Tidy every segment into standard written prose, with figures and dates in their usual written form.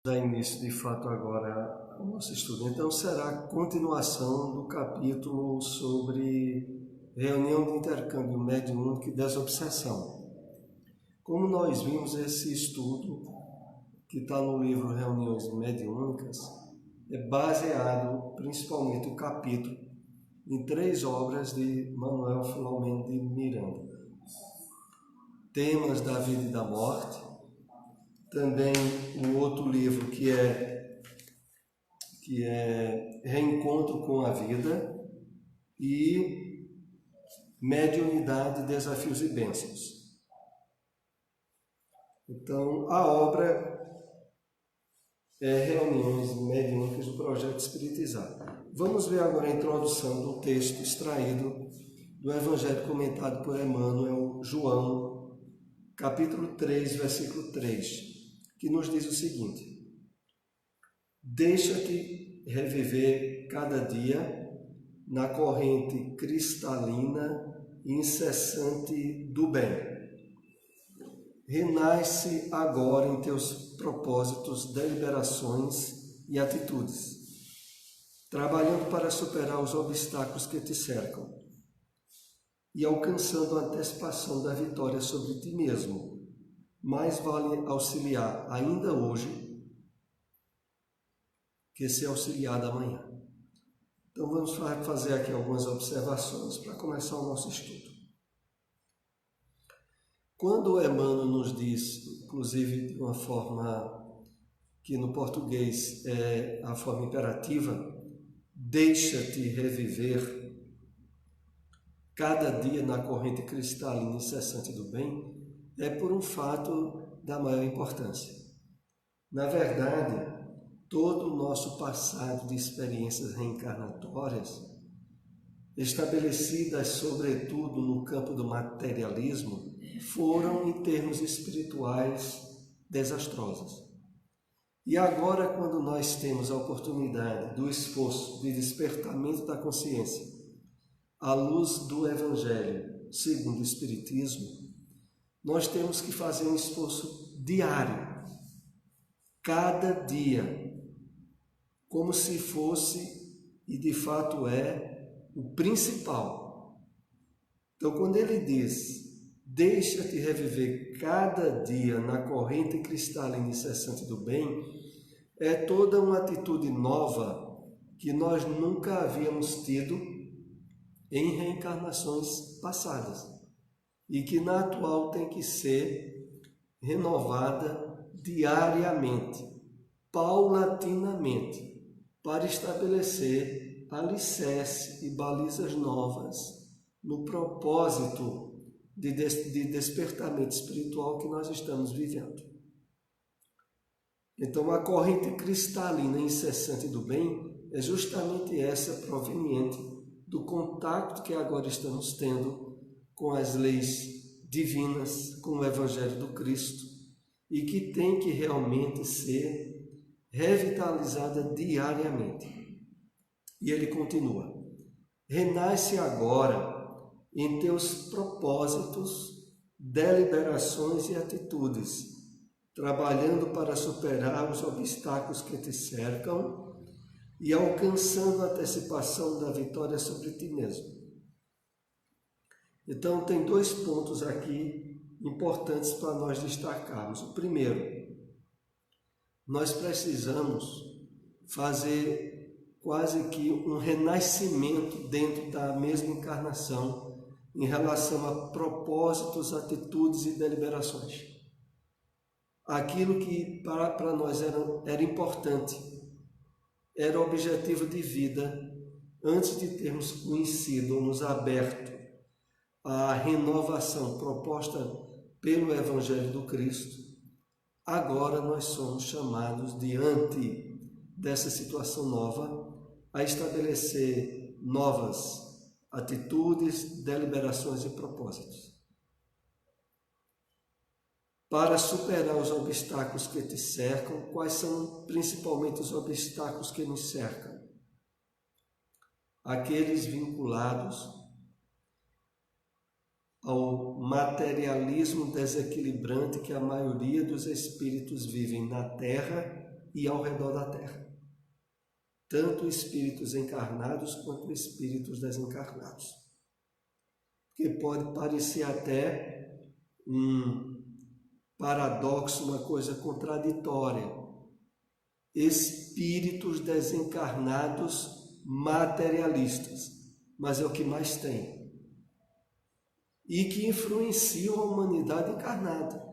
Dar início de fato agora ao nosso estudo. Então será a continuação do capítulo sobre reunião de intercâmbio mediúnico e desobsessão. Como nós vimos, esse estudo que está no livro Reuniões Mediúnicas é baseado principalmente o capítulo em 3 obras de Manuel Filomeno de Miranda. Temas da Vida e da Morte, também um outro livro que é Reencontro com a Vida e Mediunidade, Desafios e Bênçãos. Então, a obra é Reuniões Mediúnicas do Projeto Espiritizar. Vamos ver agora a introdução do texto extraído do Evangelho comentado por Emmanuel, João, capítulo 3, versículo 3, que nos diz o seguinte: deixa-te reviver cada dia na corrente cristalina e incessante do bem. Renasce agora em teus propósitos, deliberações e atitudes, trabalhando para superar os obstáculos que te cercam e alcançando a antecipação da vitória sobre ti mesmo. Mais vale auxiliar ainda hoje que ser auxiliado amanhã. Então vamos fazer aqui algumas observações para começar o nosso estudo. Quando Emmanuel nos diz, inclusive de uma forma que no português é a forma imperativa, deixa-te reviver cada dia na corrente cristalina incessante do bem, é por um fato da maior importância. Na verdade, todo o nosso passado de experiências reencarnatórias, estabelecidas sobretudo no campo do materialismo, foram, em termos espirituais, desastrosas. E agora, quando nós temos a oportunidade do esforço de despertamento da consciência à luz do Evangelho segundo o Espiritismo, nós temos que fazer um esforço diário, cada dia, como se fosse, e de fato é, o principal. Então, quando ele diz, deixa-te reviver cada dia na corrente cristalina incessante do bem, é toda uma atitude nova que nós nunca havíamos tido em reencarnações passadas e que na atual tem que ser renovada diariamente, paulatinamente, para estabelecer alicerce e balizas novas no propósito de despertamento espiritual que nós estamos vivendo. Então, a corrente cristalina incessante do bem é justamente essa proveniente do contato que agora estamos tendo com as leis divinas, com o Evangelho do Cristo, e que tem que realmente ser revitalizada diariamente. E ele continua: renasce agora em teus propósitos, deliberações e atitudes, trabalhando para superar os obstáculos que te cercam e alcançando a antecipação da vitória sobre ti mesmo. Então, tem 2 pontos aqui importantes para nós destacarmos. O primeiro, nós precisamos fazer quase que um renascimento dentro da mesma encarnação em relação a propósitos, atitudes e deliberações. Aquilo que para nós era importante, era objetivo de vida, antes de termos conhecido ou nos aberto à renovação proposta pelo Evangelho do Cristo, agora nós somos chamados, diante dessa situação nova, a estabelecer novas atitudes, deliberações e propósitos. Para superar os obstáculos que te cercam, quais são principalmente os obstáculos que nos cercam? Aqueles vinculados ao materialismo desequilibrante que a maioria dos espíritos vivem na Terra e ao redor da terra, tanto espíritos encarnados quanto espíritos desencarnados. Porque pode parecer até um paradoxo, uma coisa contraditória. Espíritos desencarnados materialistas, mas é o que mais tem. E que influenciam a humanidade encarnada.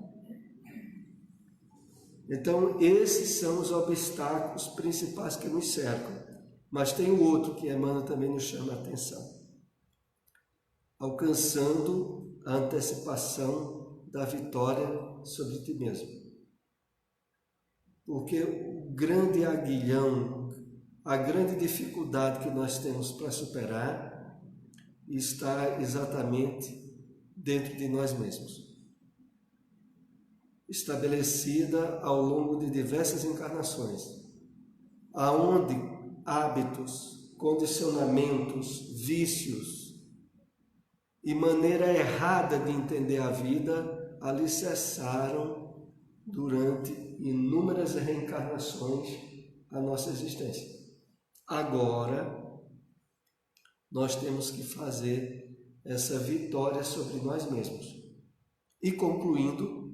Então, esses são os obstáculos principais que nos cercam. Mas tem o outro que Emmanuel também nos chama a atenção. Alcançando a antecipação da vitória sobre ti mesmo. Porque o grande aguilhão, a grande dificuldade que nós temos para superar está exatamente dentro de nós mesmos. Estabelecida ao longo de diversas encarnações, aonde hábitos, condicionamentos, vícios e maneira errada de entender a vida alicerçaram durante inúmeras reencarnações a nossa existência. Agora, nós temos que fazer essa vitória sobre nós mesmos. E concluindo,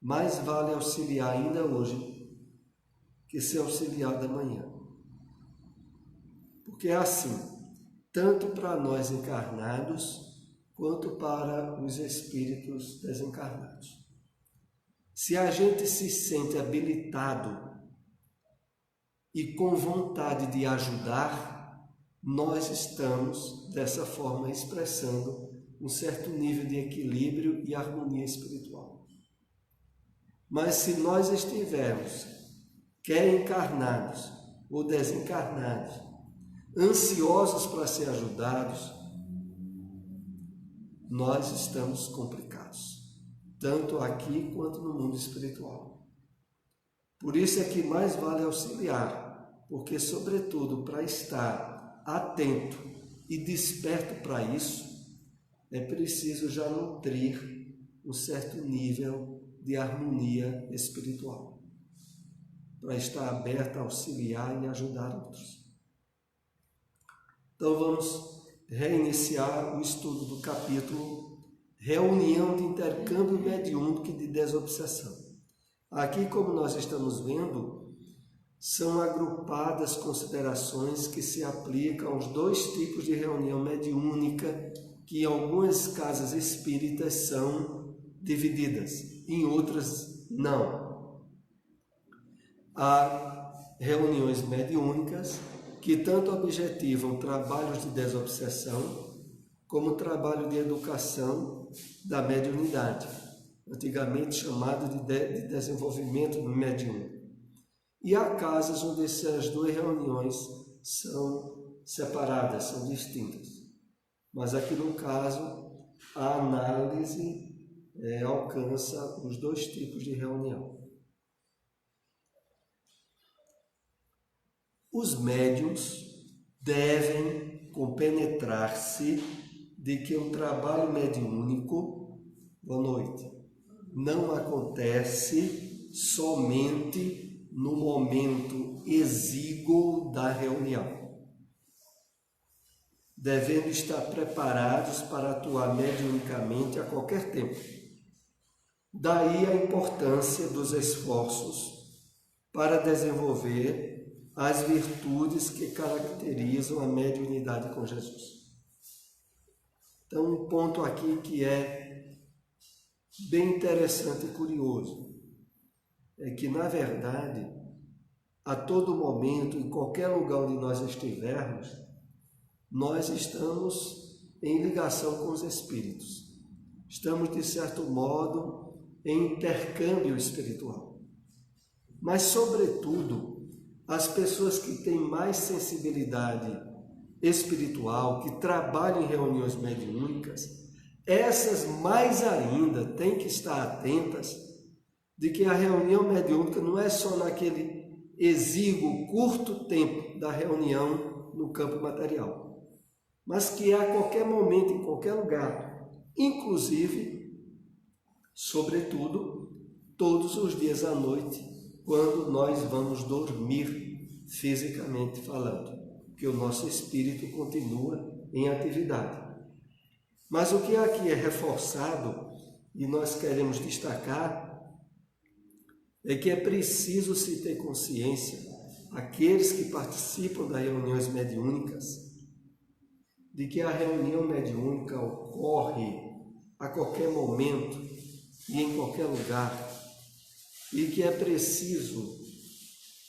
mais vale auxiliar ainda hoje que ser auxiliado amanhã. Porque é assim, tanto para nós encarnados, quanto para os espíritos desencarnados. Se a gente se sente habilitado e com vontade de ajudar, nós estamos, dessa forma, expressando um certo nível de equilíbrio e harmonia espiritual. Mas se nós estivermos, quer encarnados ou desencarnados, ansiosos para ser ajudados, nós estamos complicados, tanto aqui quanto no mundo espiritual. Por isso é que mais vale auxiliar, porque, sobretudo, para estar atento e desperto para isso, é preciso já nutrir um certo nível de harmonia espiritual, para estar aberto a auxiliar e ajudar outros. Então vamos reiniciar o estudo do capítulo Reunião de Intercâmbio Mediúnico e de Desobsessão. Aqui, como nós estamos vendo, são agrupadas considerações que se aplicam aos dois tipos de reunião mediúnica que em algumas casas espíritas são divididas, em outras não. Há reuniões mediúnicas que tanto objetivam trabalhos de desobsessão como trabalho de educação da mediunidade, antigamente chamado de desenvolvimento mediúnico. E há casas onde essas duas reuniões são separadas, são distintas. Mas aqui no caso, a análise alcança os dois tipos de reunião. Os médiuns devem compenetrar-se de que o trabalho mediúnico, boa noite, não acontece somente no momento exíguo da reunião, devendo estar preparados para atuar mediunicamente a qualquer tempo. Daí a importância dos esforços para desenvolver as virtudes que caracterizam a mediunidade com Jesus. Então, um ponto aqui que é bem interessante e curioso é que, na verdade, a todo momento, em qualquer lugar onde nós estivermos, nós estamos em ligação com os espíritos. Estamos, de certo modo, em intercâmbio espiritual. Mas, sobretudo, as pessoas que têm mais sensibilidade espiritual, que trabalham em reuniões mediúnicas, essas mais ainda têm que estar atentas de que a reunião mediúnica não é só naquele exíguo, curto tempo da reunião no campo material, mas que é a qualquer momento, em qualquer lugar, inclusive, sobretudo, todos os dias à noite, quando nós vamos dormir, fisicamente falando, porque o nosso espírito continua em atividade. Mas o que aqui é reforçado, e nós queremos destacar, é que é preciso se ter consciência, aqueles que participam das reuniões mediúnicas, de que a reunião mediúnica ocorre a qualquer momento e em qualquer lugar, e que é preciso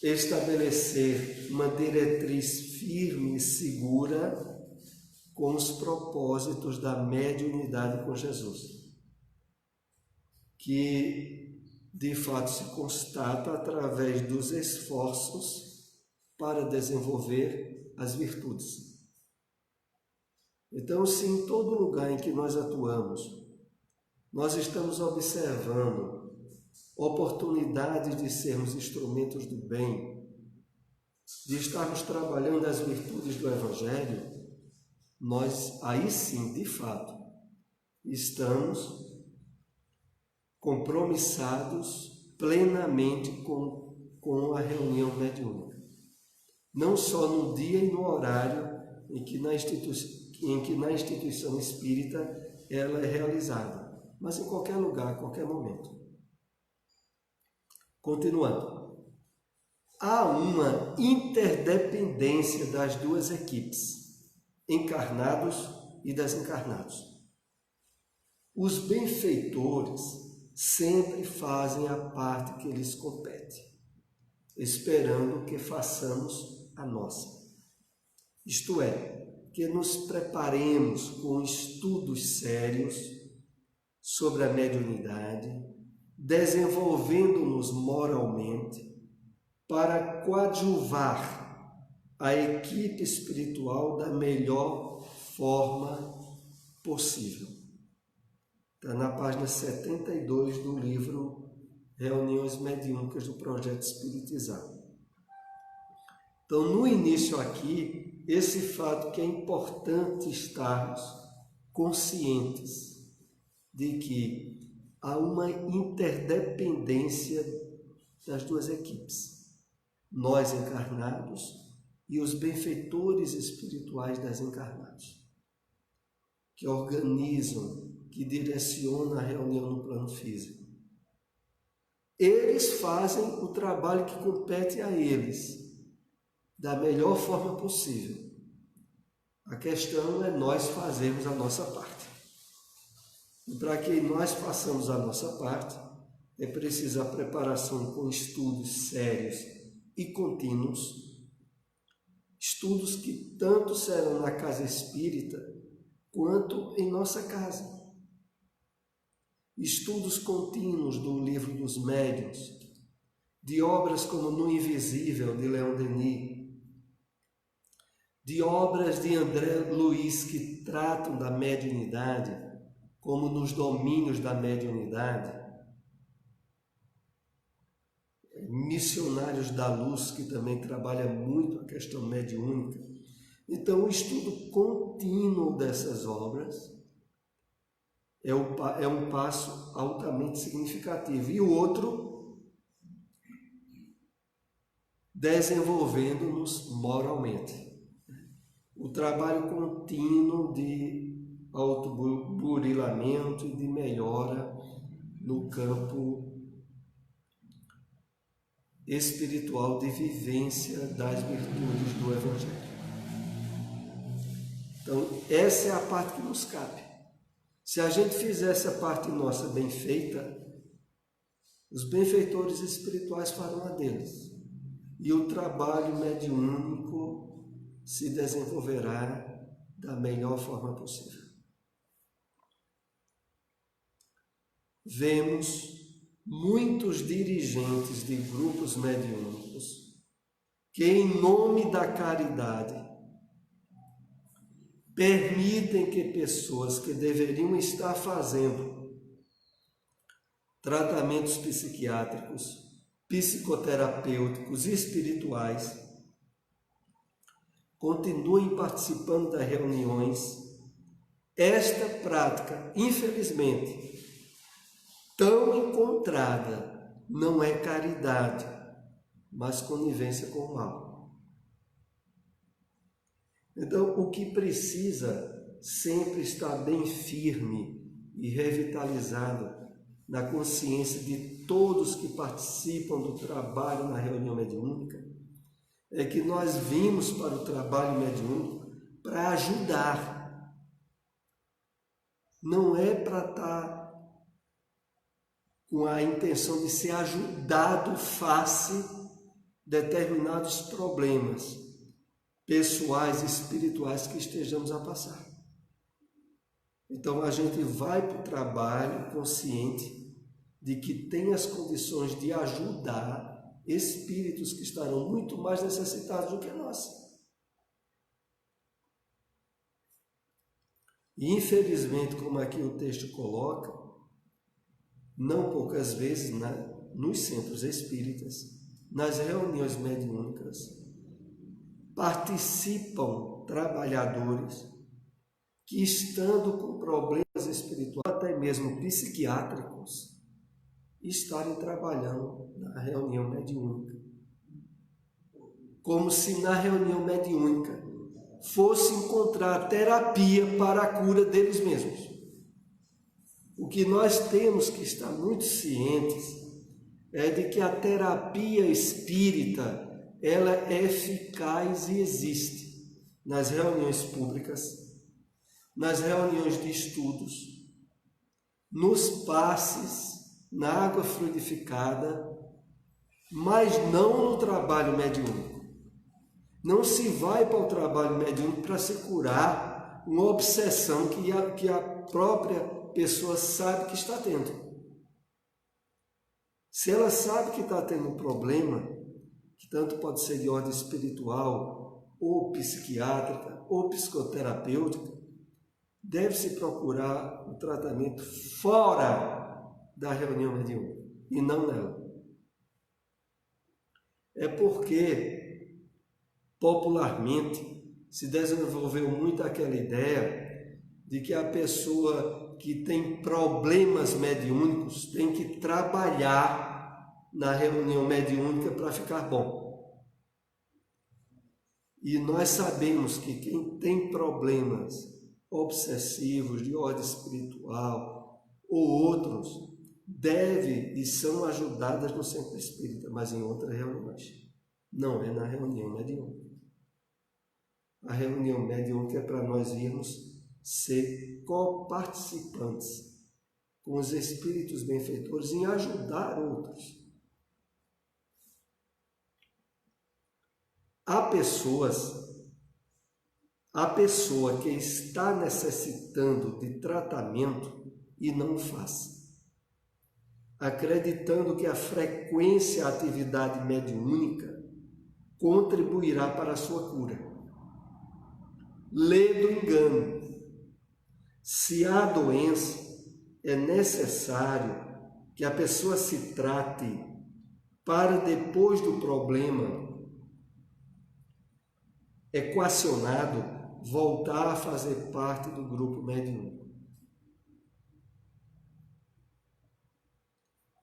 estabelecer uma diretriz firme e segura com os propósitos da mediunidade com Jesus, que de fato se constata através dos esforços para desenvolver as virtudes. Então, se em todo lugar em que nós atuamos, nós estamos observando oportunidades de sermos instrumentos do bem, de estarmos trabalhando as virtudes do Evangelho, nós aí sim, de fato, estamos compromissados plenamente com a reunião mediúnica. Não só no dia e no horário em que na instituição espírita ela é realizada, mas em qualquer lugar, a qualquer momento. Continuando. Há uma interdependência das duas equipes, encarnados e desencarnados. Os benfeitores sempre fazem a parte que lhes compete, esperando que façamos a nossa. Isto é, que nos preparemos com estudos sérios sobre a mediunidade, desenvolvendo-nos moralmente para coadjuvar a equipe espiritual da melhor forma possível. Está na página 72 do livro Reuniões Mediúnicas do Projeto Espiritizar. Então, no início aqui, esse fato que é importante estarmos conscientes de que há uma interdependência das duas equipes, nós encarnados e os benfeitores espirituais desencarnados, que organizam, que direcionam a reunião no plano físico. Eles fazem o trabalho que compete a eles, da melhor forma possível. A questão é nós fazermos a nossa parte. E para que nós façamos a nossa parte, é preciso a preparação com estudos sérios e contínuos, estudos que tanto serão na casa espírita quanto em nossa casa. Estudos contínuos do Livro dos Médiuns, de obras como No Invisível, de Leon Denis, de obras de André Luiz que tratam da mediunidade, como Nos Domínios da Mediunidade, Missionários da Luz, que também trabalha muito a questão mediúnica. Então, o estudo contínuo dessas obras é um passo altamente significativo. E o outro, desenvolvendo-nos moralmente. O trabalho contínuo de autoburilamento e de melhora no campo espiritual de vivência das virtudes do Evangelho. Então, essa é a parte que nos cabe. Se a gente fizer essa parte nossa bem feita, os benfeitores espirituais farão a deles. E o trabalho mediúnico se desenvolverá da melhor forma possível. Vemos muitos dirigentes de grupos mediúnicos que, em nome da caridade, permitem que pessoas que deveriam estar fazendo tratamentos psiquiátricos, psicoterapêuticos e espirituais continuem participando das reuniões. Esta prática, infelizmente, tão encontrada, não é caridade, mas conivência com o mal. Então, o que precisa sempre estar bem firme e revitalizado na consciência de todos que participam do trabalho na reunião mediúnica é que nós vimos para o trabalho mediúnico para ajudar. Não é para estar com a intenção de ser ajudado face determinados problemas pessoais e espirituais que estejamos a passar. Então a gente vai para o trabalho consciente de que tem as condições de ajudar espíritos que estarão muito mais necessitados do que nós. E infelizmente, como aqui o texto coloca, não poucas vezes nos centros espíritas, nas reuniões mediúnicas, participam trabalhadores que, estando com problemas espirituais, até mesmo psiquiátricos, estarem trabalhando na reunião mediúnica. Como se na reunião mediúnica fosse encontrar terapia para a cura deles mesmos. O que nós temos que estar muito cientes é de que a terapia espírita, ela é eficaz e existe nas reuniões públicas, nas reuniões de estudos, nos passes, na água fluidificada, mas não no trabalho mediúnico. Não se vai para o trabalho mediúnico para se curar uma obsessão que a própria pessoa sabe que está tendo. Se ela sabe que está tendo um problema, que tanto pode ser de ordem espiritual, ou psiquiátrica, ou psicoterapêutica, deve-se procurar o tratamento fora da reunião mediúnica e não nela. É porque, popularmente, se desenvolveu muito aquela ideia de que a pessoa que tem problemas mediúnicos tem que trabalhar na reunião mediúnica para ficar bom. E nós sabemos que quem tem problemas obsessivos de ordem espiritual ou outros deve e são ajudadas no centro espírita, mas em outras reuniões. Não é na reunião mediúnica. A reunião mediúnica é para nós irmos ser coparticipantes com os espíritos benfeitores em ajudar outros. Há pessoa que está necessitando de tratamento e não faz, acreditando que a frequência à atividade mediúnica contribuirá para a sua cura. Lê do engano. Se há doença, é necessário que a pessoa se trate para depois do problema equacionado voltar a fazer parte do grupo mediúnico.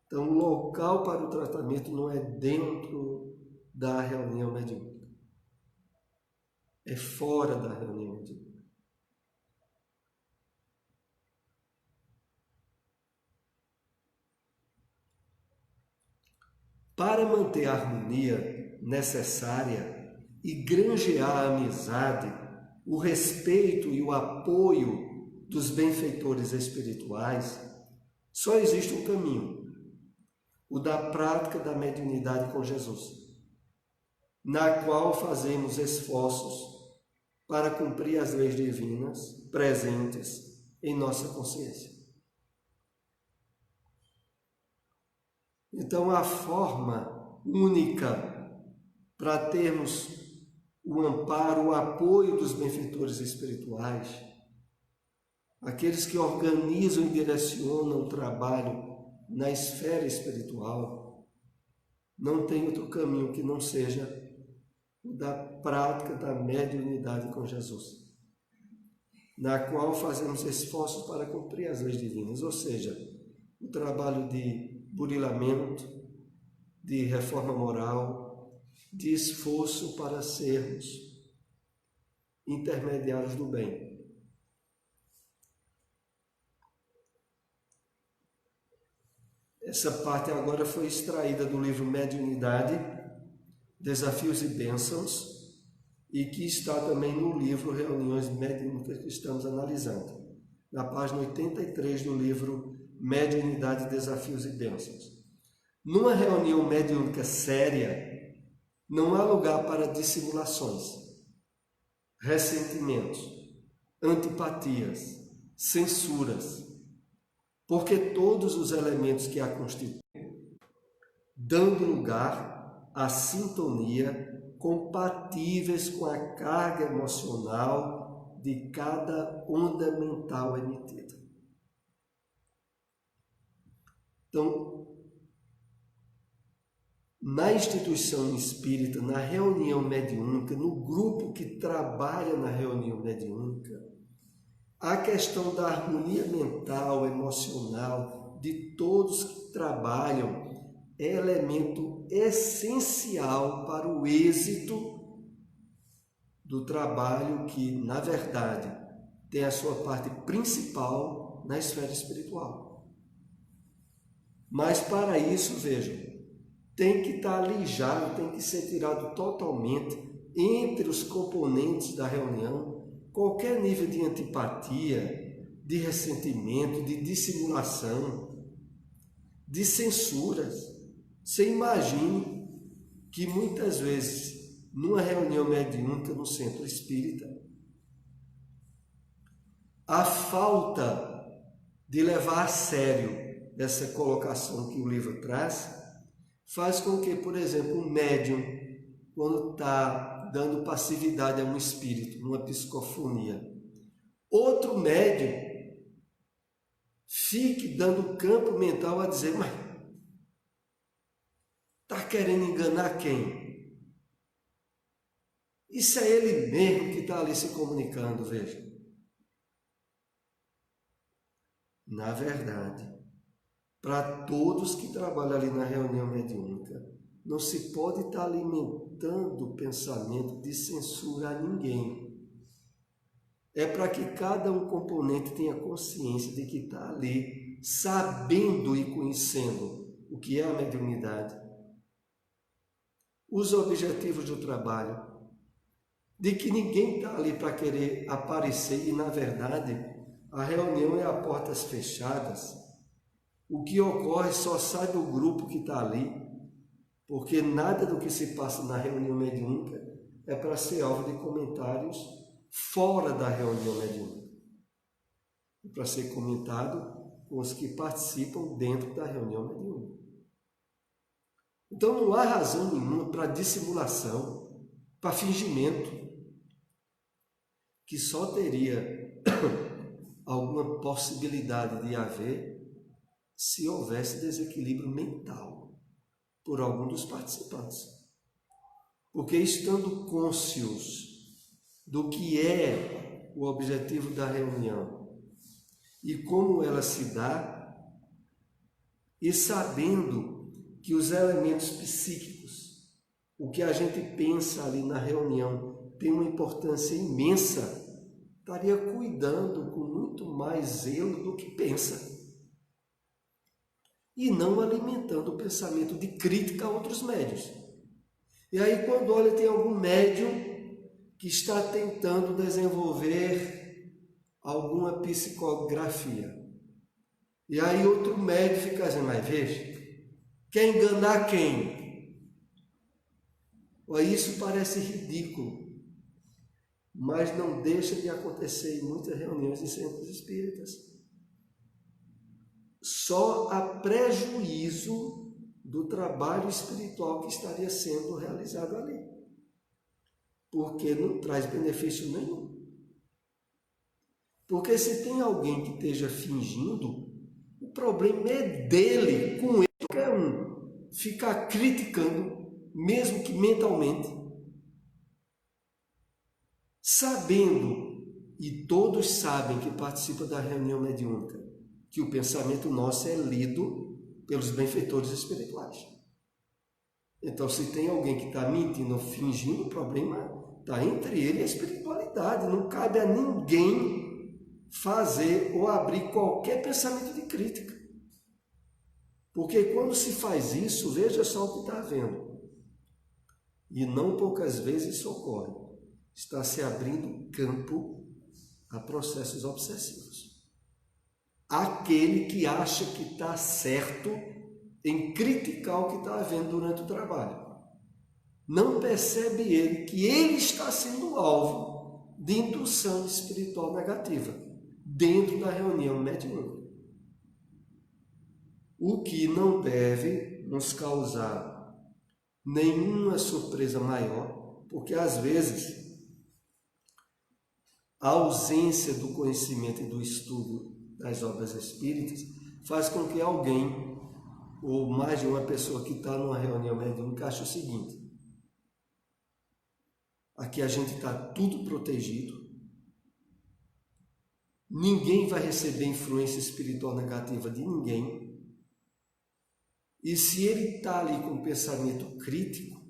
Então, o local para o tratamento não é dentro da reunião mediúnica. É fora da reunião mediúnica. Para manter a harmonia necessária e granjear a amizade, o respeito e o apoio dos benfeitores espirituais, só existe um caminho, o da prática da mediunidade com Jesus, na qual fazemos esforços para cumprir as leis divinas presentes em nossa consciência. Então, a forma única para termos o amparo, o apoio dos benfeitores espirituais, aqueles que organizam e direcionam o trabalho na esfera espiritual, não tem outro caminho que não seja o da prática da mediunidade com Jesus, na qual fazemos esforços para cumprir as leis divinas, ou seja, o trabalho de burilamento, de reforma moral, de esforço para sermos intermediários do bem. Essa parte agora foi extraída do livro Mediunidade, Desafios e Bênçãos, e que está também no livro Reuniões Mediúnicas que estamos analisando, na página 83 do livro Mediunidade, Desafios e Bênçãos. Numa reunião mediúnica séria, não há lugar para dissimulações, ressentimentos, antipatias, censuras, porque todos os elementos que a constituem, dando lugar à sintonia, compatíveis com a carga emocional de cada onda mental emitida. Então, na instituição espírita, na reunião mediúnica, no grupo que trabalha na reunião mediúnica, a questão da harmonia mental, emocional de todos que trabalham é elemento essencial para o êxito do trabalho que, na verdade, tem a sua parte principal na esfera espiritual. Mas para isso, vejam, tem que estar alijado, tem que ser tirado totalmente entre os componentes da reunião qualquer nível de antipatia, de ressentimento, de dissimulação, de censuras. Você imagine que muitas vezes, numa reunião mediúnica no centro espírita, a falta de levar a sério essa colocação que o livro traz, faz com que, por exemplo, um médium, quando está dando passividade a um espírito, numa psicofonia, outro médium fique dando campo mental a dizer, mas está querendo enganar quem? Isso é ele mesmo que está ali se comunicando, veja. Na verdade, para todos que trabalham ali na reunião mediúnica, não se pode estar alimentando o pensamento de censura a ninguém. É para que cada um componente tenha consciência de que está ali, sabendo e conhecendo o que é a mediunidade, os objetivos do trabalho, de que ninguém está ali para querer aparecer e, na verdade, a reunião é a portas fechadas. O que ocorre só sai do grupo que está ali, porque nada do que se passa na reunião mediúnica é para ser alvo de comentários fora da reunião mediúnica. É para ser comentado com os que participam dentro da reunião mediúnica. Então não há razão nenhuma para dissimulação, para fingimento, que só teria alguma possibilidade de haver se houvesse desequilíbrio mental por algum dos participantes. Porque estando cônscios do que é o objetivo da reunião e como ela se dá, e sabendo que os elementos psíquicos, o que a gente pensa ali na reunião, tem uma importância imensa, estaria cuidando com muito mais zelo do que pensa. E não alimentando o pensamento de crítica a outros médiuns. E aí, quando olha, tem algum médium que está tentando desenvolver alguma psicografia. E aí outro médium fica dizendo, mas veja, quer enganar quem? Isso parece ridículo, mas não deixa de acontecer em muitas reuniões em centros espíritas. Só a prejuízo do trabalho espiritual que estaria sendo realizado ali, porque não traz benefício nenhum. Porque se tem alguém que esteja fingindo, o problema é dele, com ele, qualquer um, ficar criticando, mesmo que mentalmente, sabendo, e todos sabem que participam da reunião mediúnica, que o pensamento nosso é lido pelos benfeitores espirituais. Então, se tem alguém que está mentindo ou fingindo, o problema está entre ele e a espiritualidade. Não cabe a ninguém fazer ou abrir qualquer pensamento de crítica. Porque quando se faz isso, veja só o que está havendo. E não poucas vezes isso ocorre. Está se abrindo campo a processos obsessivos. Aquele que acha que está certo em criticar o que está havendo durante o trabalho. Não percebe ele que ele está sendo alvo de indução espiritual negativa dentro da reunião mediúnica. O que não deve nos causar nenhuma surpresa maior, porque às vezes a ausência do conhecimento e do estudo das obras espíritas faz com que alguém, ou mais de uma pessoa que está numa reunião mediúnica, ache o seguinte: aqui a gente está tudo protegido, ninguém vai receber influência espiritual negativa de ninguém, e se ele está ali com um pensamento crítico,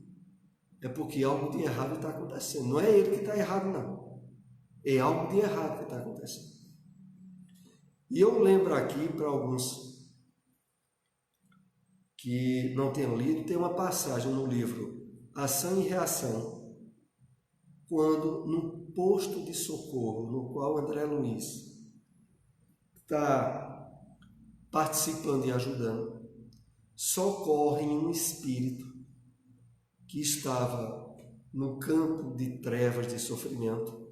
é porque algo de errado está acontecendo. Não é ele que está errado, não. É algo de errado que está acontecendo. E eu lembro aqui, para alguns que não tenham lido, tem uma passagem no livro Ação e Reação, quando no posto de socorro no qual André Luiz está participando e ajudando, socorre um espírito que estava no campo de trevas de sofrimento,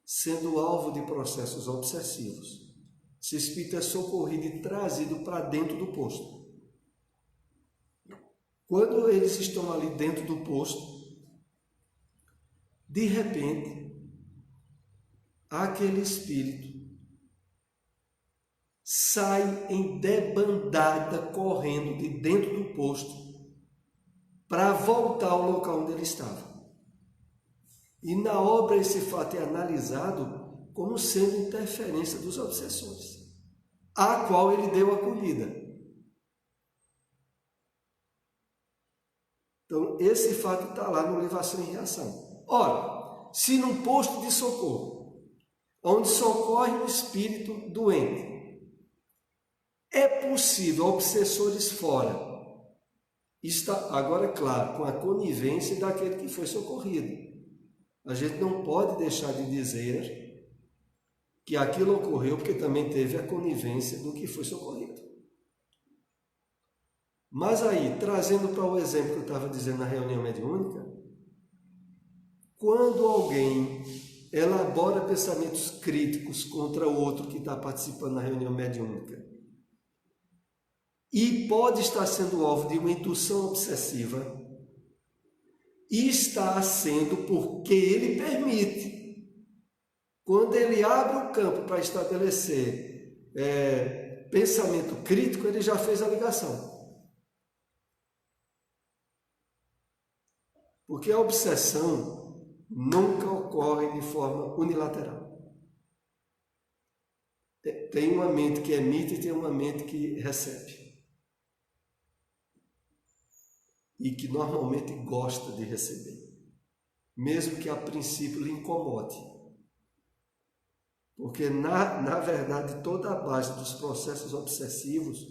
sendo alvo de processos obsessivos. Esse espírito é socorrido e trazido para dentro do posto. Quando eles estão ali dentro do posto, de repente, aquele espírito sai em debandada correndo de dentro do posto para voltar ao local onde ele estava. E na obra esse fato é analisado como sendo interferência dos obsessores, a qual ele deu acolhida. Então, esse fato está lá no livro Ação e Reação. Ora, se num posto de socorro, onde socorre um espírito doente, é possível obsessores fora, está, agora é claro, com a conivência daquele que foi socorrido. A gente não pode deixar de dizer que aquilo ocorreu porque também teve a conivência do que foi socorrido. Mas aí, trazendo para o exemplo que eu estava dizendo na reunião mediúnica, quando alguém elabora pensamentos críticos contra o outro que está participando na reunião mediúnica e pode estar sendo alvo de uma indução obsessiva, e está sendo porque ele permite. Quando ele abre o campo para estabelecer pensamento crítico, ele já fez a ligação. Porque a obsessão nunca ocorre de forma unilateral. Tem uma mente que emite e tem uma mente que recebe. E que normalmente gosta de receber, mesmo que a princípio lhe incomode. Porque, na verdade, toda a base dos processos obsessivos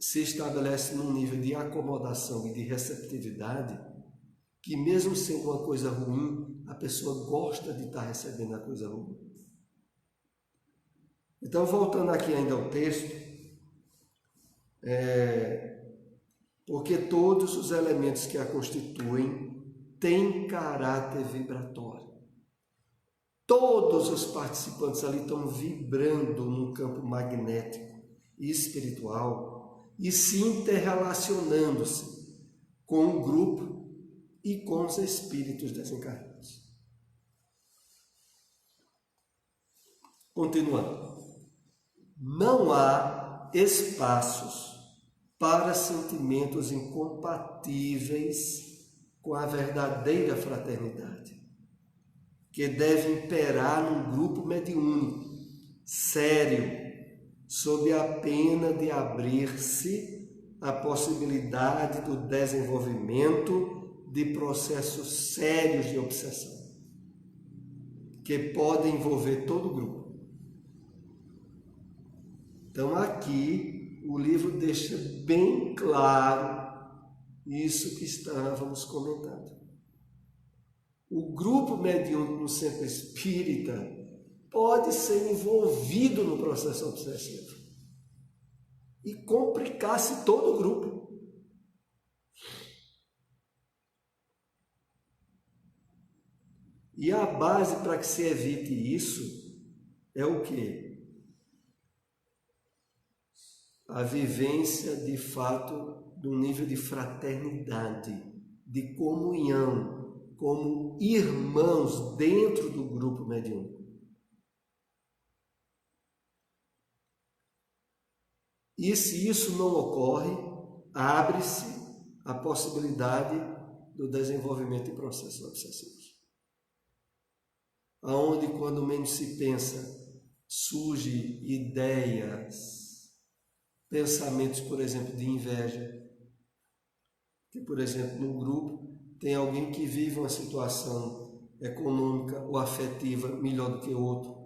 se estabelece num nível de acomodação e de receptividade que, mesmo sendo uma coisa ruim, a pessoa gosta de estar recebendo a coisa ruim. Então, voltando aqui ainda ao texto, porque todos os elementos que a constituem têm caráter vibratório. Todos os participantes ali estão vibrando no campo magnético e espiritual e se interrelacionando-se com o grupo e com os espíritos desencarnados. Continuando. Não há espaços para sentimentos incompatíveis com a verdadeira fraternidade, que deve imperar num grupo mediúnico, sério, sob a pena de abrir-se a possibilidade do desenvolvimento de processos sérios de obsessão, que podem envolver todo o grupo. Então aqui o livro deixa bem claro isso que estávamos comentando. O grupo mediúnico no centro espírita pode ser envolvido no processo obsessivo e complicar-se todo o grupo. E a base para que se evite isso é o quê? A vivência de fato do nível de fraternidade, de comunhão, como irmãos dentro do grupo mediúnico. E se isso não ocorre, abre-se a possibilidade do desenvolvimento de processos obsessivos. Aonde, quando menos se pensa, surgem ideias, pensamentos, por exemplo, de inveja. Que, por exemplo, num grupo tem alguém que vive uma situação econômica ou afetiva melhor do que o outro.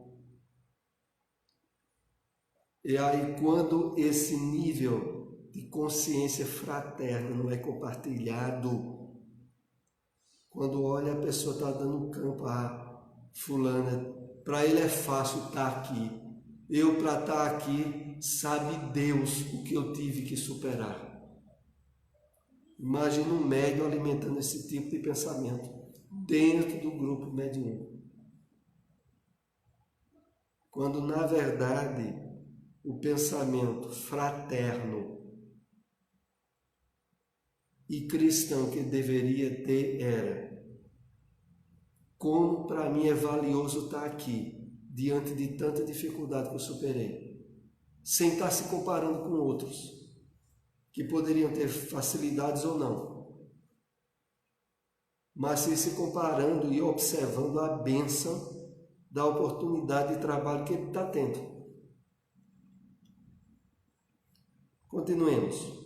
E aí, quando esse nível de consciência fraterna não é compartilhado, quando olha a pessoa está dando campo a fulana, para ele é fácil estar aqui. Eu, para estar aqui, sabe Deus o que eu tive que superar. Imagina um médium alimentando esse tipo de pensamento dentro do grupo mediúnico. Quando, na verdade, o pensamento fraterno e cristão que deveria ter era: como para mim é valioso estar aqui, diante de tanta dificuldade que eu superei, sem estar se comparando com outros, que poderiam ter facilidades ou não, mas se comparando e observando a bênção da oportunidade de trabalho que ele está tendo. Continuemos.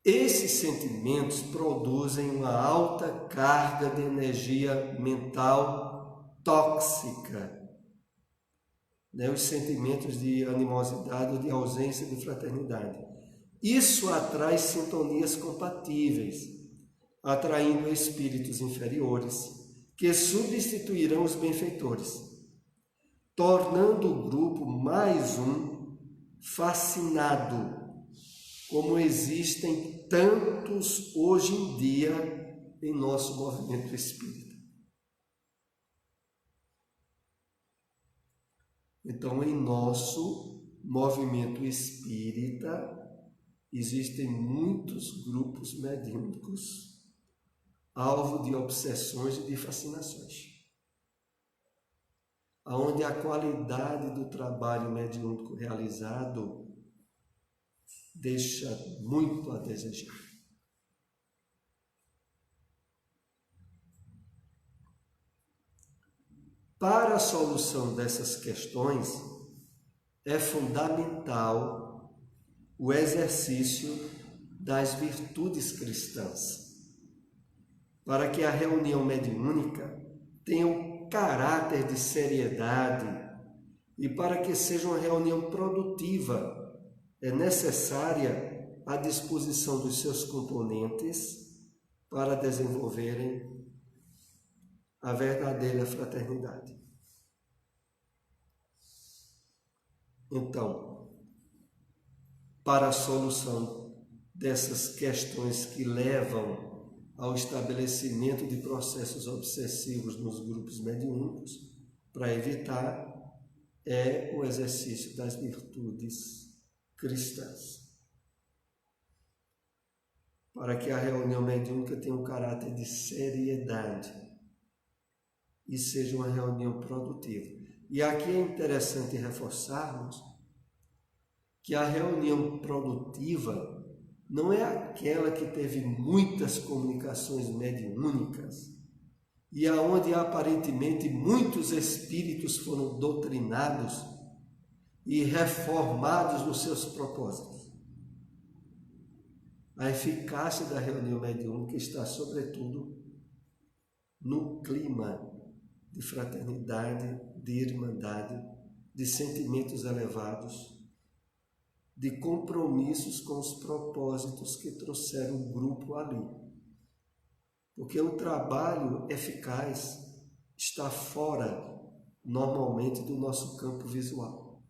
Esses sentimentos produzem uma alta carga de energia mental tóxica. Os sentimentos de animosidade ou de ausência de fraternidade. Isso atrai sintonias compatíveis, atraindo espíritos inferiores, que substituirão os benfeitores, tornando o grupo mais um fascinado, como existem tantos hoje em dia em nosso movimento espírita. Então, em nosso movimento espírita, existem muitos grupos mediúnicos, alvo de obsessões e de fascinações, onde a qualidade do trabalho mediúnico realizado deixa muito a desejar. Para a solução dessas questões, é fundamental o exercício das virtudes cristãs, para que a reunião mediúnica tenha um caráter de seriedade e para que seja uma reunião produtiva, é necessária a disposição dos seus componentes para desenvolverem a verdadeira fraternidade. Então, para a solução dessas questões que levam ao estabelecimento de processos obsessivos nos grupos mediúnicos, para evitar, é o exercício das virtudes cristãs, para que a reunião mediúnica tenha um caráter de seriedade e seja uma reunião produtiva. E aqui é interessante reforçarmos que a reunião produtiva não é aquela que teve muitas comunicações mediúnicas e aonde aparentemente muitos espíritos foram doutrinados e reformados nos seus propósitos. A eficácia da reunião mediúnica está, sobretudo, no clima de fraternidade, de irmandade, de sentimentos elevados, de compromissos com os propósitos que trouxeram o grupo ali. Porque o trabalho eficaz está fora, normalmente, do nosso campo visual.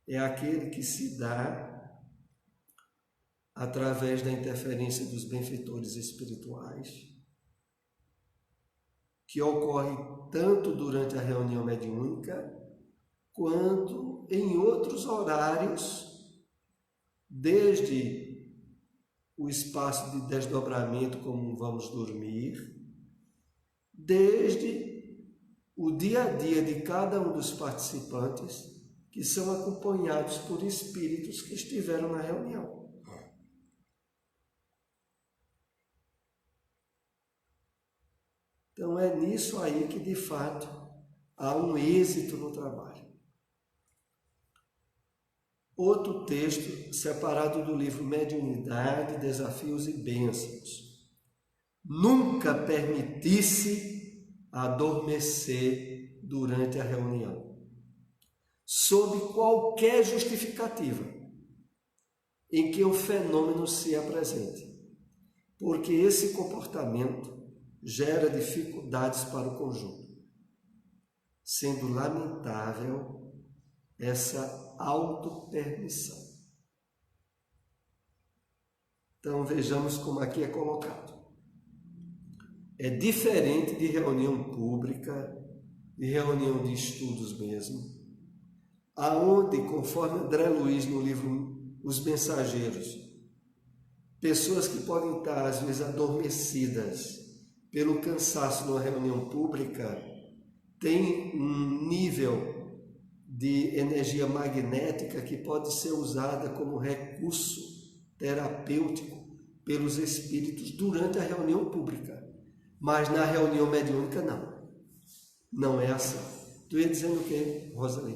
É aquele que se dá através da interferência dos benfeitores espirituais, que ocorre tanto durante a reunião mediúnica, quanto em outros horários, desde o espaço de desdobramento, como vamos dormir, desde o dia a dia de cada um dos participantes, que são acompanhados por espíritos que estiveram na reunião. Então é nisso aí que, de fato, há um êxito no trabalho. Outro texto separado do livro Mediunidade, Desafios e Bênçãos. Nunca permitisse adormecer durante a reunião, sob qualquer justificativa em que o fenômeno se apresente, porque esse comportamento gera dificuldades para o conjunto, sendo lamentável essa autopermissão. Então vejamos como aqui é colocado. É diferente de reunião pública, de reunião de estudos mesmo, aonde, conforme André Luiz no livro Os Mensageiros, pessoas que podem estar às vezes adormecidas pelo cansaço numa reunião pública, têm um nível de energia magnética que pode ser usada como recurso terapêutico pelos espíritos durante a reunião pública. Mas na reunião mediúnica, não. Não é assim. Tu ia dizendo o quê, Rosalie?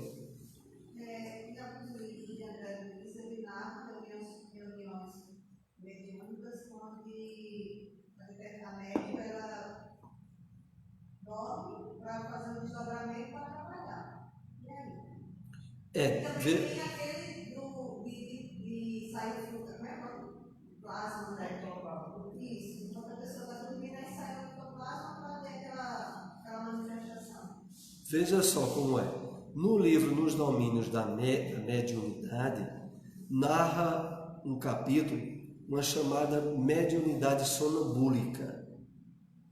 Em alguns livros de André Luiz, ele narra reuniões mediúnicas onde a médica ela dorme para fazer um desdobramento para trabalhar. E aí? Também tem aquele de sair fruta, como é que é? Plasma, né? Isso. Então a pessoa está dormindo e sai o plasma para ter aquela manifestação. Veja só como é. No livro Nos Domínios da Mediunidade, narra um capítulo, uma chamada mediunidade sonambúlica,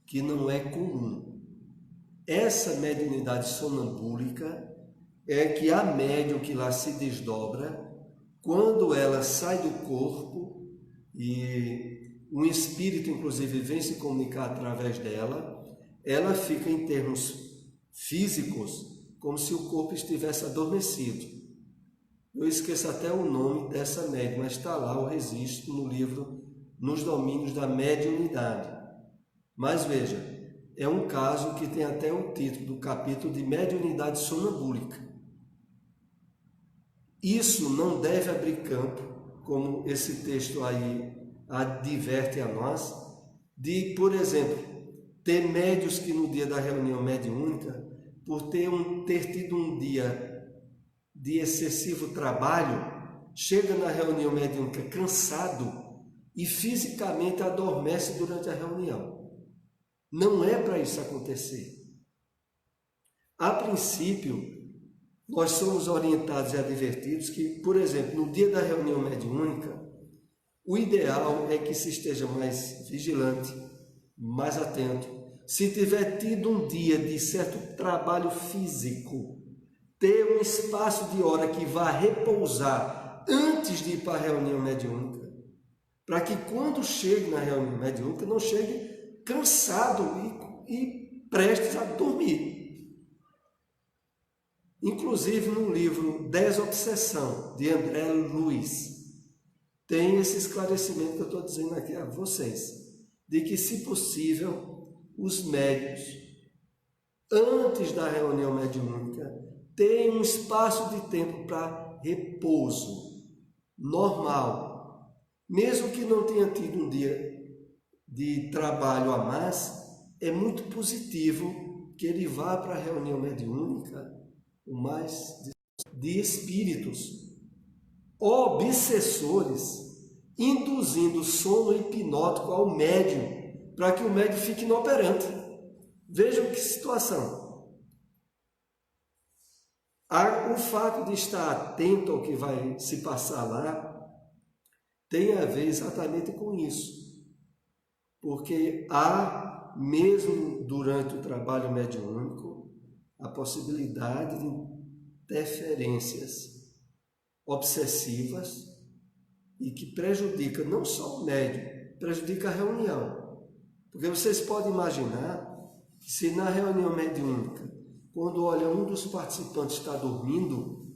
que não é comum. Essa mediunidade sonambúlica é que a médium que lá se desdobra, quando ela sai do corpo e um espírito, inclusive, vem se comunicar através dela, ela fica em termos físicos como se o corpo estivesse adormecido. Eu esqueço até o nome dessa médium, mas está lá o registro no livro Nos Domínios da Mediunidade. Mas veja, é um caso que tem até o título do capítulo de mediunidade sonambúlica. Isso não deve abrir campo, como esse texto aí adverte a nós, de, por exemplo, ter médios que no dia da reunião mediúnica, por ter tido um dia de excessivo trabalho, chega na reunião mediúnica cansado e fisicamente adormece durante a reunião. Não é para isso acontecer. A princípio, nós somos orientados e advertidos que, por exemplo, no dia da reunião mediúnica, o ideal é que se esteja mais vigilante, mais atento. Se tiver tido um dia de certo trabalho físico, ter um espaço de hora que vá repousar antes de ir para a reunião mediúnica, para que quando chegue na reunião mediúnica não chegue cansado e prestes a dormir. Inclusive no livro Desobsessão, de André Luiz, tem esse esclarecimento que eu estou dizendo aqui a vocês, de que, se possível, os médiuns, antes da reunião mediúnica, tenham um espaço de tempo para repouso, normal, mesmo que não tenha tido um dia de trabalho a mais, é muito positivo que ele vá para a reunião mediúnica o mais de espíritos obsessores, induzindo sono hipnótico ao médium, para que o médium fique inoperante. Vejam que situação. O fato de estar atento ao que vai se passar lá tem a ver exatamente com isso. Porque há, mesmo durante o trabalho mediúnico, a possibilidade de interferências obsessivas e que prejudica não só o médium, prejudica a reunião. Porque vocês podem imaginar que se na reunião mediúnica, quando olha um dos participantes está dormindo,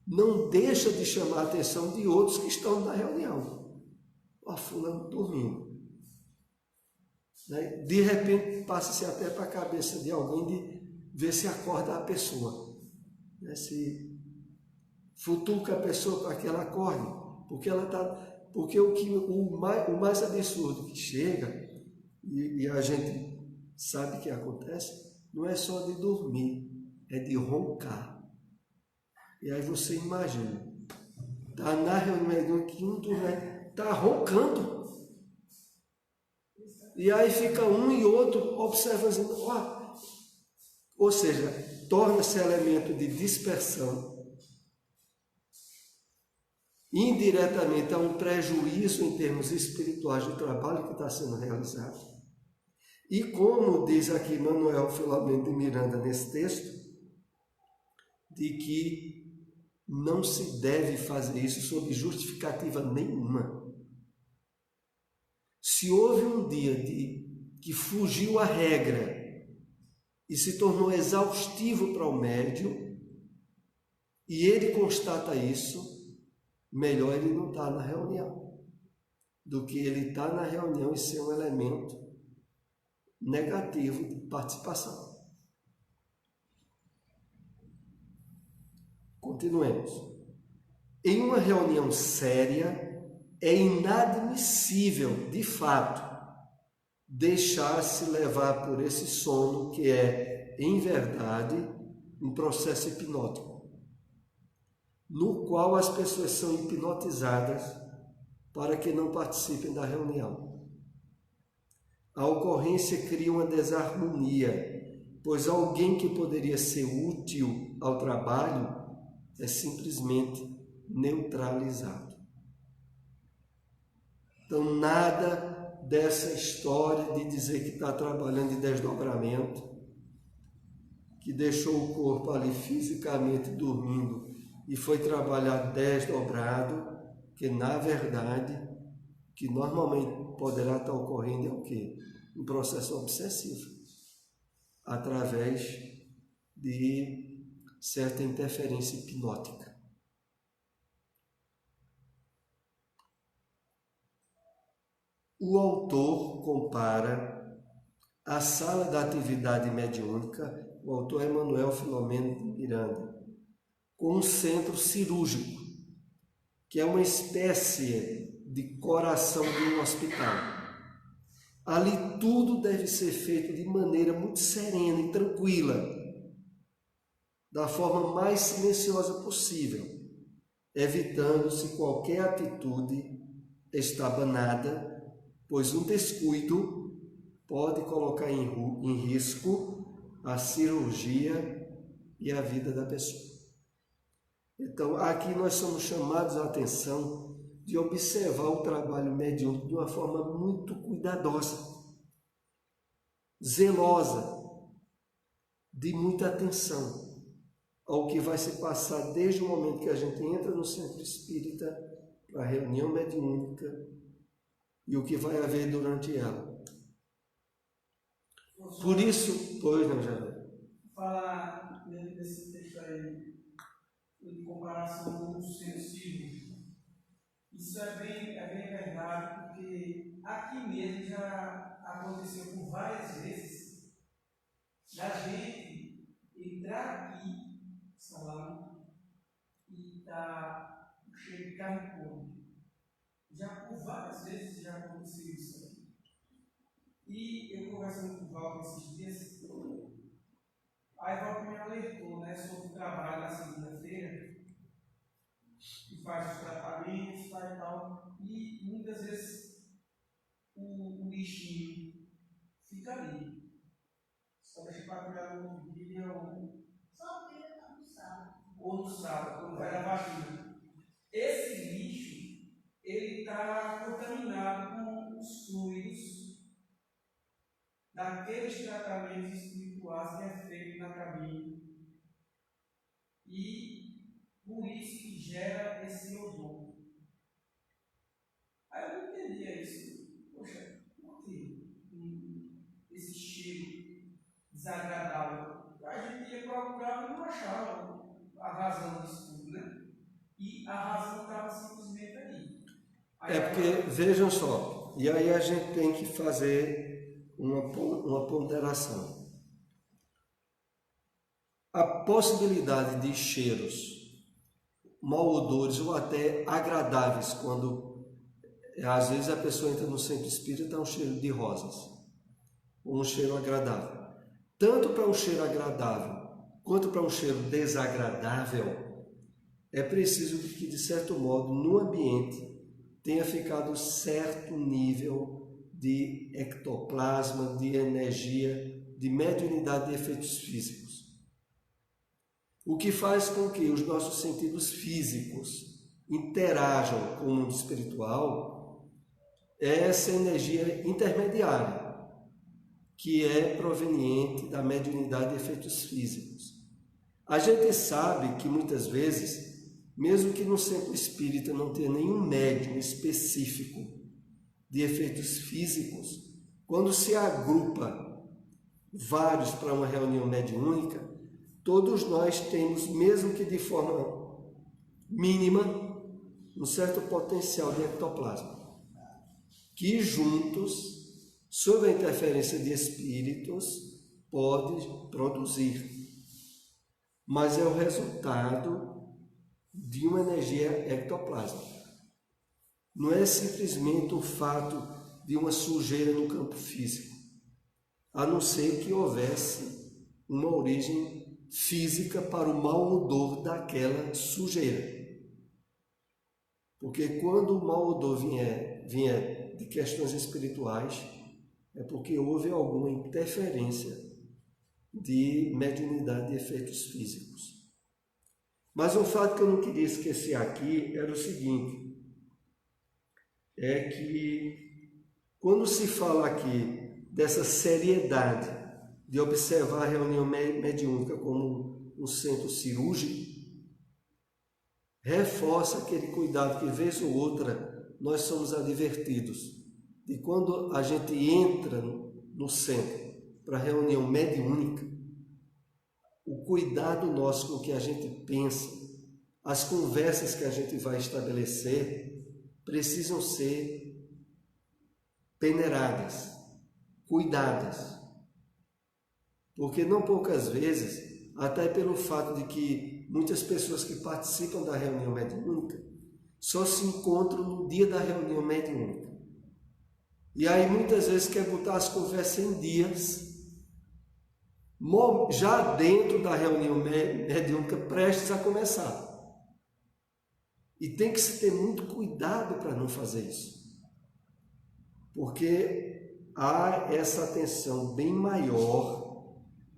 não deixa de chamar a atenção de outros que estão na reunião. Ó, fulano dormindo. Né? De repente passa-se até para a cabeça de alguém de ver se acorda a pessoa. Né? Se futuca a pessoa para que ela acorde, porque o mais absurdo que chega, e a gente sabe que acontece, não é só de dormir, é de roncar. E aí você imagina, está na reunião que um está roncando. E aí fica um e outro observando, ou seja, torna-se elemento de dispersão. Indiretamente há um prejuízo em termos espirituais do trabalho que está sendo realizado. E como diz aqui Manuel Filomeno de Miranda nesse texto, de que não se deve fazer isso sob justificativa nenhuma. Se houve um dia que fugiu à regra e se tornou exaustivo para o médium, e ele constata isso, melhor ele não estar na reunião, do que ele estar na reunião e ser um elemento negativo de participação. Continuemos. Em uma reunião séria, é inadmissível, de fato, deixar-se levar por esse sono que é, em verdade, um processo hipnótico, no qual as pessoas são hipnotizadas para que não participem da reunião. A ocorrência cria uma desarmonia, pois alguém que poderia ser útil ao trabalho é simplesmente neutralizado. Então, nada dessa história de dizer que está trabalhando de desdobramento, que deixou o corpo ali fisicamente dormindo e foi trabalhar desdobrado, que na verdade, que normalmente poderá estar ocorrendo é o quê? Um processo obsessivo, através de certa interferência hipnótica. O autor compara a sala da atividade mediúnica, o autor é Manuel Filomeno de Miranda, com um centro cirúrgico, que é uma espécie de coração de um hospital. Ali tudo deve ser feito de maneira muito serena e tranquila, da forma mais silenciosa possível, evitando-se qualquer atitude estabanada, pois um descuido pode colocar em risco a cirurgia e a vida da pessoa. Então, aqui nós somos chamados a atenção de observar o trabalho mediúnico de uma forma muito cuidadosa, zelosa, de muita atenção ao que vai se passar desde o momento que a gente entra no centro espírita para a reunião mediúnica e o que vai haver durante ela. Por isso, pois não, Jair. Falar desse texto aí, de comparação com o sensível. Isso é bem verdade, porque aqui mesmo já aconteceu por várias vezes da gente entrar aqui, salão, e tá ele cai no corpo. Já por várias vezes já aconteceu isso aqui. E eu conversando com o Walter esses dias, aí o Walter me alertou, né, sobre o trabalho na segunda-feira, que faz os tratamentos, faz e tal, e muitas vezes o lixinho fica ali. Só deixa para cuidar no outro dia Só vira no sábado. ou no sábado, quando vai na vagina. Esse lixo, ele está contaminado com os fluidos daqueles tratamentos espirituais que é feito na cabine. E por isso que gera esse odor. Aí eu não entendia isso. Poxa, por que esse cheiro desagradável? A gente ia procurar e não achava a razão disso tudo, né? E a razão estava simplesmente ali. É porque, vejam só, e aí a gente tem que fazer uma ponderação. A possibilidade de cheiros malodores ou até agradáveis, quando às vezes a pessoa entra no centro espírita e dá um cheiro de rosas, ou um cheiro agradável. Tanto para um cheiro agradável quanto para um cheiro desagradável, é preciso que, de certo modo, no ambiente tenha ficado certo nível de ectoplasma, de energia, de mediunidade de efeitos físicos. O que faz com que os nossos sentidos físicos interajam com o mundo espiritual é essa energia intermediária, que é proveniente da mediunidade de efeitos físicos. A gente sabe que muitas vezes, mesmo que no centro espírita não tenha nenhum médium específico de efeitos físicos, quando se agrupa vários para uma reunião mediúnica, todos nós temos, mesmo que de forma mínima, um certo potencial de ectoplasma, que juntos, sob a interferência de espíritos, pode produzir. Mas é o resultado de uma energia ectoplásmica. Não é simplesmente o fato de uma sujeira no campo físico, a não ser que houvesse uma origem física para o mau odor daquela sujeira. Porque quando o mau odor vier de questões espirituais, é porque houve alguma interferência de mediunidade de efeitos físicos. Mas um fato que eu não queria esquecer aqui era o seguinte, é que quando se fala aqui dessa seriedade de observar a reunião mediúnica como um centro cirúrgico, reforça aquele cuidado que, vez ou outra, nós somos advertidos de quando a gente entra no centro para a reunião mediúnica, o cuidado nosso com o que a gente pensa, as conversas que a gente vai estabelecer, precisam ser peneiradas, cuidadas. Porque não poucas vezes, até pelo fato de que muitas pessoas que participam da reunião mediúnica só se encontram no dia da reunião mediúnica. E aí muitas vezes quer botar as conversas em dias, já dentro da reunião mediúnica, prestes a começar. E tem que se ter muito cuidado para não fazer isso. Porque há essa atenção bem maior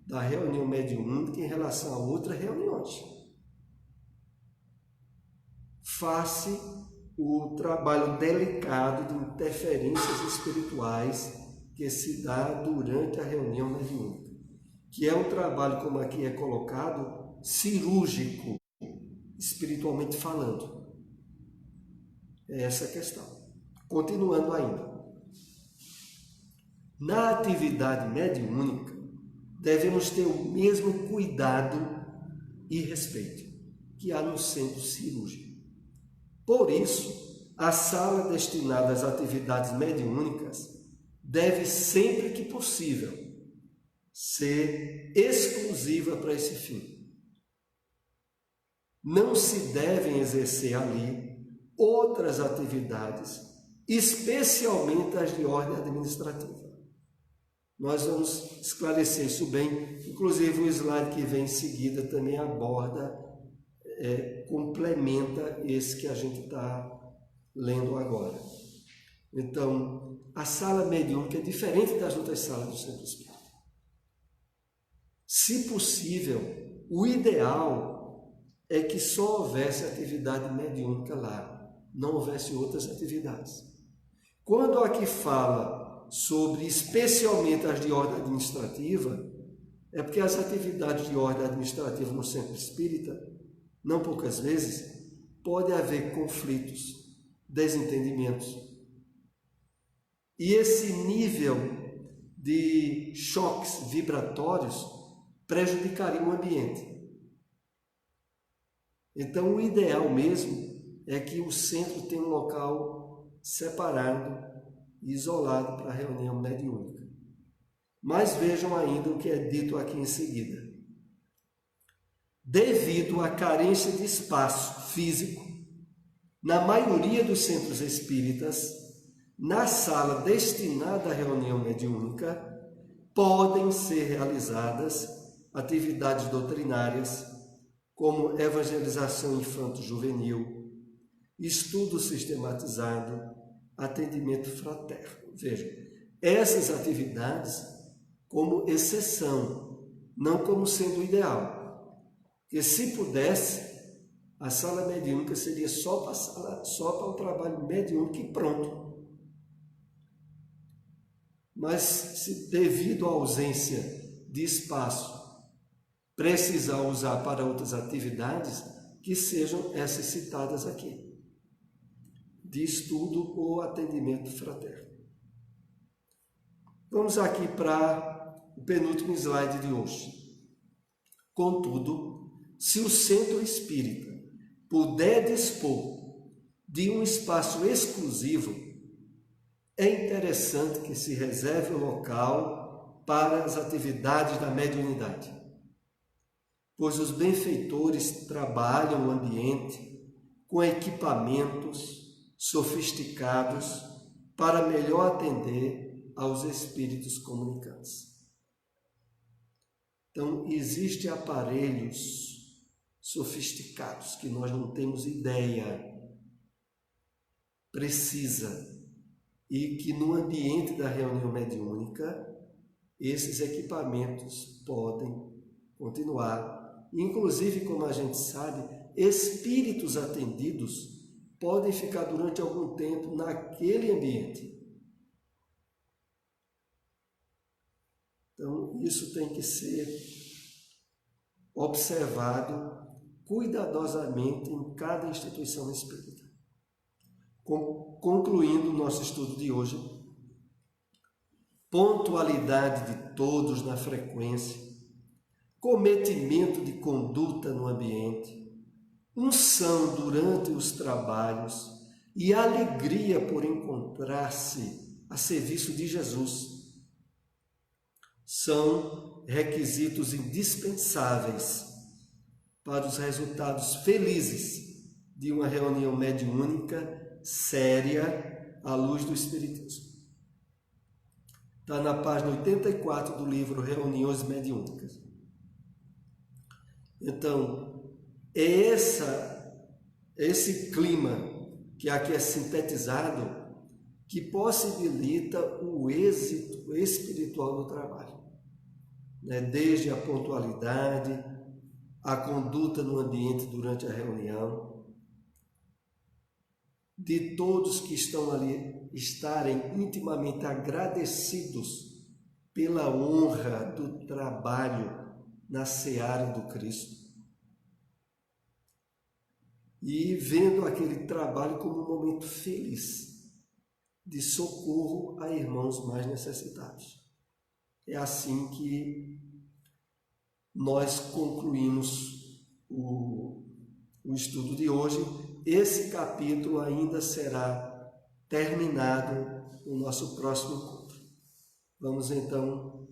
da reunião mediúnica em relação a outras reuniões. Face o trabalho delicado de interferências espirituais que se dá durante a reunião mediúnica, que é um trabalho, como aqui é colocado, cirúrgico, espiritualmente falando. É essa a questão. Continuando ainda. Na atividade mediúnica, devemos ter o mesmo cuidado e respeito que há no centro cirúrgico. Por isso, a sala destinada às atividades mediúnicas deve, sempre que possível, ser exclusiva para esse fim. Não se devem exercer ali outras atividades, especialmente as de ordem administrativa. Nós vamos esclarecer isso bem, inclusive o slide que vem em seguida também aborda, complementa esse que a gente está lendo agora. Então, a sala mediúnica é diferente das outras salas do Centro Espírita. Se possível, o ideal é que só houvesse atividade mediúnica lá, não houvesse outras atividades. Quando aqui fala sobre especialmente as de ordem administrativa, é porque as atividades de ordem administrativa no Centro Espírita, não poucas vezes, pode haver conflitos, desentendimentos. E esse nível de choques vibratórios prejudicaria o ambiente. Então, o ideal mesmo é que o centro tenha um local separado, isolado para a reunião mediúnica. Mas vejam ainda o que é dito aqui em seguida. Devido à carência de espaço físico, na maioria dos centros espíritas, na sala destinada à reunião mediúnica, podem ser realizadas atividades doutrinárias, como evangelização infanto-juvenil, estudo sistematizado, atendimento fraterno. Vejam, essas atividades como exceção, não como sendo ideal. Porque se pudesse, a sala mediúnica seria só para o trabalho mediúnico e pronto. Mas se devido à ausência de espaço precisar usar para outras atividades, que sejam essas citadas aqui, de estudo ou atendimento fraterno. Vamos aqui para o penúltimo slide de hoje. Contudo, se o centro espírita puder dispor de um espaço exclusivo, é interessante que se reserve o local para as atividades da mediunidade, pois os benfeitores trabalham o ambiente com equipamentos sofisticados para melhor atender aos espíritos comunicantes. Então, existem aparelhos sofisticados que nós não temos ideia precisa e que no ambiente da reunião mediúnica esses equipamentos podem continuar. Inclusive, como a gente sabe, espíritos atendidos podem ficar durante algum tempo naquele ambiente. Então, isso tem que ser observado cuidadosamente em cada instituição espírita. Concluindo o nosso estudo de hoje, pontualidade de todos na frequência, cometimento de conduta no ambiente, unção durante os trabalhos e alegria por encontrar-se a serviço de Jesus são requisitos indispensáveis para os resultados felizes de uma reunião mediúnica séria à luz do Espiritismo. Está na página 84 do livro Reuniões Mediúnicas. Então, é esse clima que aqui é sintetizado que possibilita o êxito espiritual do trabalho, né? Desde a pontualidade, a conduta no ambiente durante a reunião, de todos que estão ali estarem intimamente agradecidos pela honra do trabalho na seara do Cristo e vendo aquele trabalho como um momento feliz de socorro a irmãos mais necessitados. É assim que nós concluímos o estudo de hoje. Esse capítulo ainda será terminado no nosso próximo encontro. Vamos então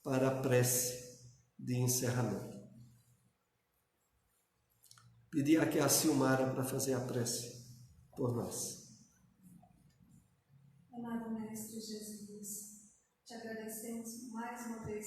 para a prece de encerramento. Pedir aqui a Silmara para fazer a prece. por nós. Amado Mestre Jesus, te agradecemos mais uma vez